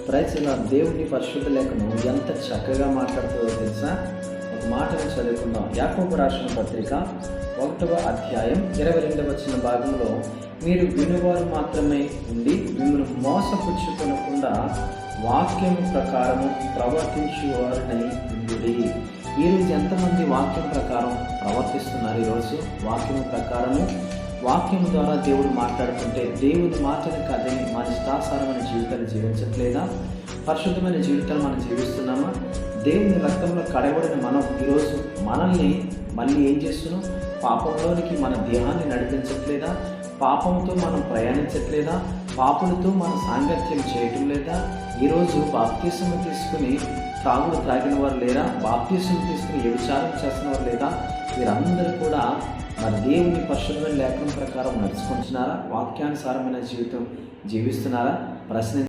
ప్రైజ్లా దేవుని పరిశుద్ధ లేఖనం ఎంత చక్కగా మాట్లాడుతుందో తెలుసా? ఒక మాటను చదువుకుందాం. యాకోబు రాసిన పత్రిక 1వ అధ్యాయం 22వ భాగంలో, మీరు వినువారు మాత్రమే ఉండి మిమ్మల్ని మోసపుచ్చుకొనకుండా వాక్యము ప్రకారము ప్రవర్తించువారినై ఉండుడి. ఈరోజు ఎంతమంది వాక్యం ప్రకారం ప్రవర్తిస్తున్నారు? ఈరోజు వాక్యము ప్రకారము, వాక్యం ద్వారా దేవుడు మాట్లాడుతుంటే దేవుని మాటను కాదని మన ఇష్టాసారమైన జీవితాన్ని జీవించట్లేదా? పరిశుద్ధమైన జీవితాన్ని మనం జీవిస్తున్నామా? దేవుని రక్తంలో కడగబడిన మనం ఈరోజు మనల్ని మళ్ళీ ఏం చేస్తున్నాం? పాపంలోనికి మన దేహాన్ని నడిపించట్లేదా? పాపంతో మనం ప్రయాణించట్లేదా? పాపులతో మన సాంగత్యం చేయటం లేదా? ఈరోజు బాప్తీసం తీసుకుని త్రాగిన వారు లేరా? బాప్తీసం తీసుకుని వ్యభిచారం చేస్తున్న వారు లేదా? వీరందరూ కూడా మరి దేవుని పరిశుద్ధమైన లేఖనం ప్రకారం నడుచుకుంటున్నారా? వాక్యానుసారమైన జీవితం జీవిస్తున్నారా? ప్రశ్న